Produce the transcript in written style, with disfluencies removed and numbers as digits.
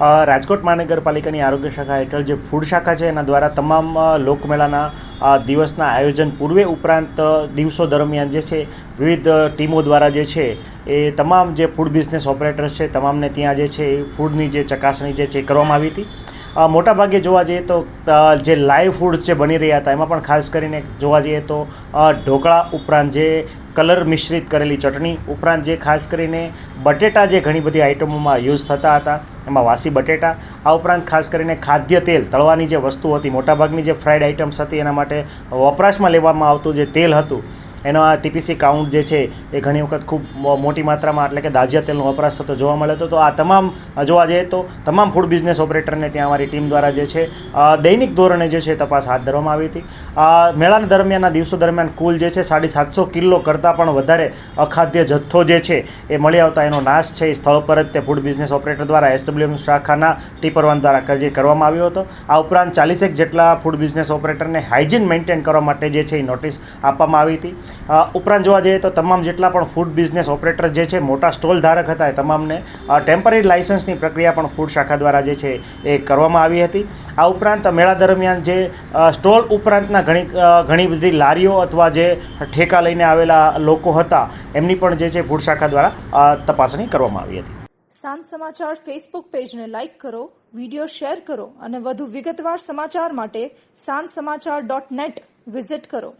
રાજકોટ મહાનગરપાલિકાની આરોગ્ય શાખા હેઠળ જે ફૂડ શાખા છે એના દ્વારા તમામ લોકમેળાના દિવસના આયોજન પૂર્વે ઉપરાંત દિવસો દરમિયાન જે છે વિવિધ ટીમો દ્વારા જે છે એ તમામ જે ફૂડ બિઝનેસ ઓપરેટર્સ છે તમામને ત્યાં જે છે એ ફૂડની જે ચકાસણી જે છે કરવામાં આવી હતી. મોટાભાગે જોવા જઈએ તો જે લાઈવ ફૂડ જે બની રહ્યા હતા એમાં પણ ખાસ કરીને જોવા જઈએ તો ઢોકળા ઉપરાંત જે કલર મિશ્રિત કરેલી ચટણી ઉપરાંત જે ખાસ કરીને બટેટા જે ઘણી બધી આઇટમોમાં યુઝ થતા હતા એમાં વાસી બટેટા, આ ઉપરાંત ખાસ કરીને ખાદ્ય તેલ તળવાની જે વસ્તુ હતી, મોટાભાગની જે ફ્રાઈડ આઇટમ્સ હતી એના માટે વપરાશમાં લેવામાં આવતું જે તેલ હતું એનો આ ટીપીસી કાઉન્ટ જે છે એ ઘણી વખત ખૂબ મોટી માત્રામાં એટલે કે દાજિયા તેલનો વપરાશ થતો જોવા મળે તો આ તમામ જોવા જઈએ તો તમામ ફૂડ બિઝનેસ ઓપરેટરને ત્યાં અમારી ટીમ દ્વારા જે છે દૈનિક ધોરણે જે છે તપાસ હાથ ધરવામાં આવી હતી. મેળાના દરમિયાનના દિવસો દરમિયાન કુલ જે છે 750 કિલો કરતાં પણ વધારે અખાદ્ય જથ્થો જે છે એ મળી આવતા એનો નાશ છે એ સ્થળ પર જ તે ફૂડ બિઝનેસ ઓપરેટર દ્વારા SWM શાખાના ટીપર1 દ્વારા કરવામાં આવ્યો હતો. આ ઉપરાંત 40 જેટલા ફૂડ બિઝનેસ ઓપરેટરને હાઇજીન મેન્ટેન કરવા માટે જે છે એ નોટિસ આપવામાં આવી હતી. ઉપરાંત જોવા જઈએ તો તમામ જેટલા પણ ફૂડ બિઝનેસ ઓપરેટર જે છે મોટા સ્ટોલ ધારક હતા એ તમામને ટેમ્પરરી લાઇસન્સની પ્રક્રિયા પણ ફૂડ શાખા દ્વારા જે છે એ કરવામાં આવી હતી. આ ઉપરાંત મેળા દરમિયાન જે સ્ટોલ ઉપરાંતના ઘણી બધી લારીઓ અથવા જે ઠેકા લઈને આવેલા લોકો હતા એમની પણ જે છે ફૂડ શાખા દ્વારા તપાસણી કરવામાં આવી હતી. સાંજ સમાચાર ફેસબુક પેજને લાઇક કરો, વિડીયો શેર કરો અને વધુ વિગતવાર સમાચાર માટે sanssamachar.net વિઝિટ કરો.